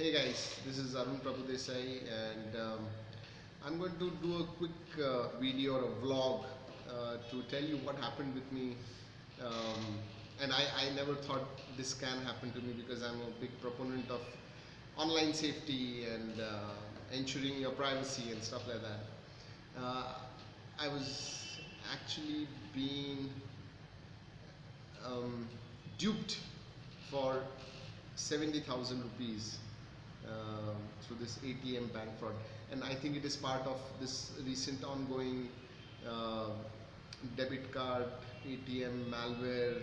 Hey guys, this is Arun Prabhudesai and I'm going to do a quick video or a vlog to tell you what happened with me. Um, and I never thought this can happen to me because I'm a big proponent of online safety and ensuring your privacy and stuff like that. Uh, I was actually being duped for 70,000 rupees through this ATM bank fraud, and I think it is part of this recent ongoing uh, debit card ATM malware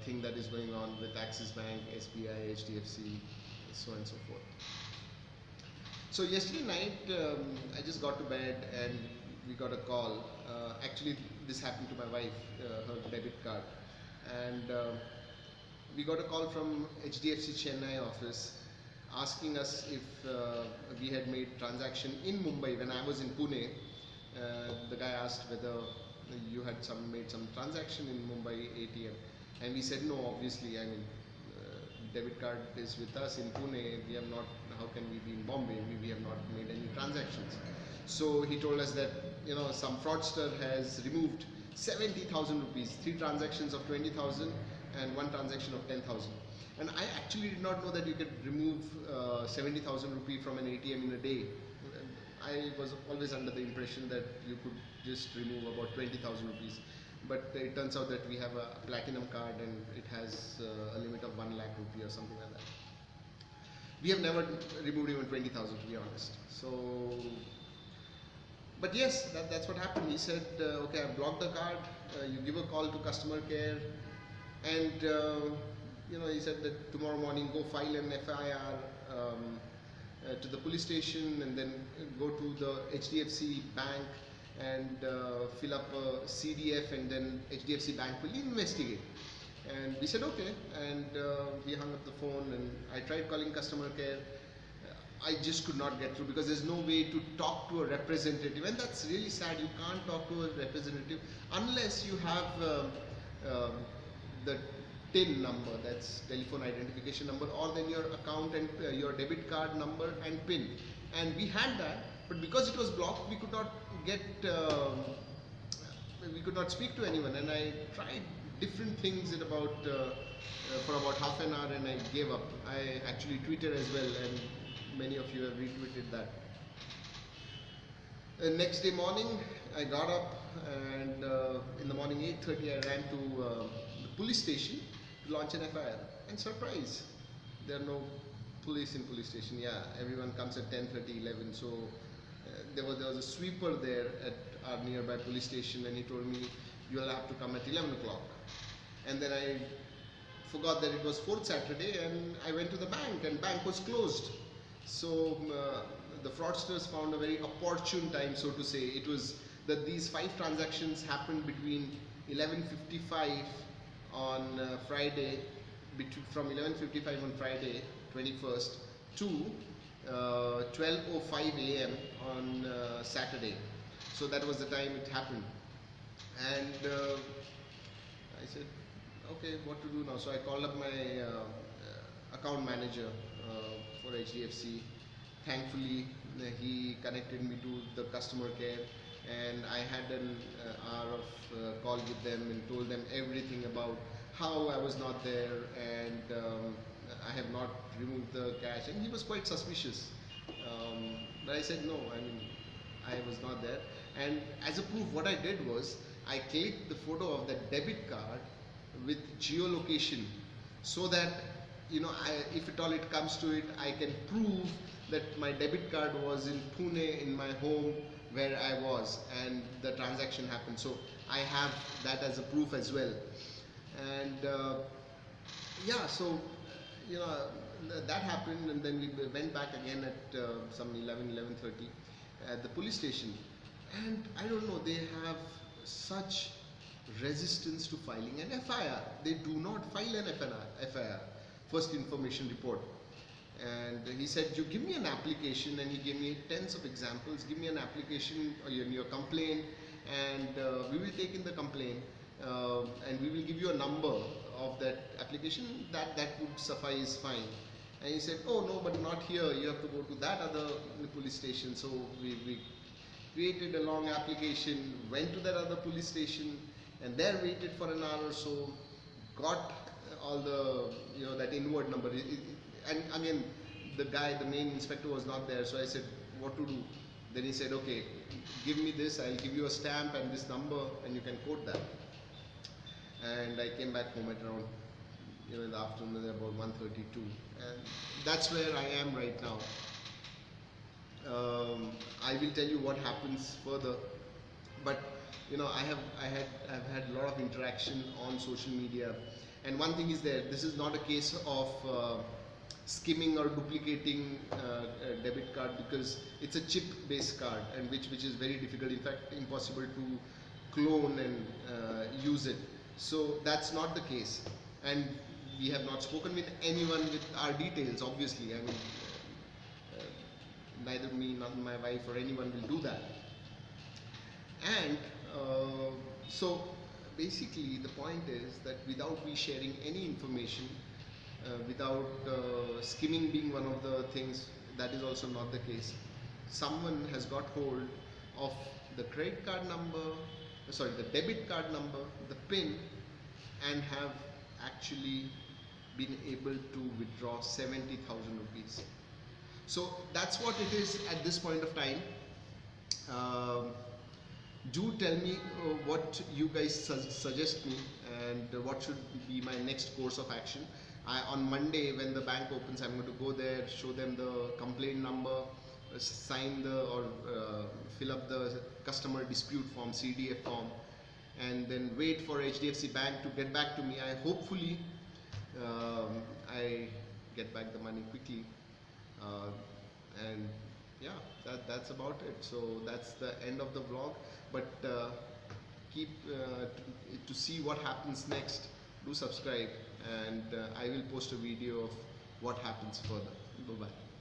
thing that is going on with Axis Bank, SBI, HDFC, so on and so forth. So yesterday night, I just got to bed and we got a call. Actually, this happened to my wife, her debit card, and we got a call from HDFC Chennai office asking us if we had made transaction in Mumbai when I was in Pune. The guy asked whether you had made some transaction in Mumbai ATM, and we said no. Obviously, I mean, debit card is with us in Pune. We have not. How can we be in Bombay? We have not made any transactions. So he told us that some fraudster has removed 70,000 rupees, 3 transactions of 20,000 and 1 transaction of 10,000. And I actually did not know that you could remove 70,000 rupees from an ATM in a day. I was always under the impression that you could just remove about 20,000 rupees. But it turns out that we have a platinum card and it has a limit of 1 lakh rupee or something like that. We have never removed even 20,000, to be honest. So, but yes, that's what happened. He said, okay, I've blocked the card. You give a call to customer care, and he said that tomorrow morning go file an FIR to the police station, and then go to the HDFC bank and fill up a CDF, and then HDFC bank will investigate. And we said okay, and we hung up the phone, and I tried calling customer care. I just could not get through because there's no way to talk to a representative, and that's really sad. You can't talk to a representative unless you have the TIN number, that's telephone identification number, or then your account and your debit card number and PIN. And we had that, but because it was blocked, we could not get, we could not speak to anyone. And I tried different things at about for about half an hour, and I gave up. I actually tweeted as well, and many of you have retweeted that. Next day morning, I got up, and in the morning 8:30, I ran to the police station to launch an FIR. And surprise, there are no police in police station. Yeah, everyone comes at 10:30, 11. So there was a sweeper there at our nearby police station, and he told me you will have to come at 11 o'clock. And then I forgot that it was 4th Saturday, and I went to the bank, and bank was closed. So the fraudsters found a very opportune time, so to say. It was that these 5 transactions happened between 11:55 on Friday, from 11:55 on Friday 21st to 12:05 a.m. on Saturday. So that was the time it happened. And I said, okay, what to do now? So I called up my account manager for HDFC. Thankfully, he connected me to the customer care, and I had an hour of call with them and told them everything about how I was not there, and I have not removed the cash. And he was quite suspicious. But I said no, I mean, I was not there. And as a proof, what I did was I clicked the photo of that debit card with geolocation, so that if at all it comes to it, I can prove that my debit card was in Pune, in my home where I was, and the transaction happened. So I have that as a proof as well. And yeah, so that happened, and then we went back again at some 11:30 at the police station. And I don't know, they have such resistance to filing an FIR. They do not file an FIR, first information report. And he said, you give me an application, and he gave me tens of examples. Give me an application or your complaint, and we will take in the complaint, and we will give you a number of that application. That would suffice fine. And he said, oh no, but not here, you have to go to that other police station. So we created a long application, went to that other police station, and there waited for an hour or so, got all the, that inward number. And again, the guy, the main inspector was not there, so I said, what to do? Then he said, okay, give me this, I'll give you a stamp and this number, and you can quote that. And I came back home at around, in the afternoon, about 1:32, and that's where I am right now. I will tell you what happens further, but I've had a lot of interaction on social media, and one thing is there. This is not a case of skimming or duplicating a debit card, because it's a chip-based card, and which is very difficult, in fact impossible to clone and use it. So that's not the case, and we have not spoken with anyone with our details. Obviously, I mean, neither me, nor my wife, or anyone will do that. And so basically the point is that without me sharing any information, without skimming being one of the things, that is also not the case. Someone has got hold of the credit card number, the debit card number, the PIN, and have actually been able to withdraw 70,000 rupees. So that's what it is at this point of time. Do tell me what you guys suggest me, and what should be my next course of action. On Monday, when the bank opens, I'm going to go there, show them the complaint number, sign or fill up the customer dispute form, CDF form, and then wait for HDFC Bank to get back to me. Hopefully I get back the money quickly, and yeah, that's about it. So that's the end of the vlog, but keep to see what happens next. Do subscribe, and I will post a video of what happens further. Bye bye.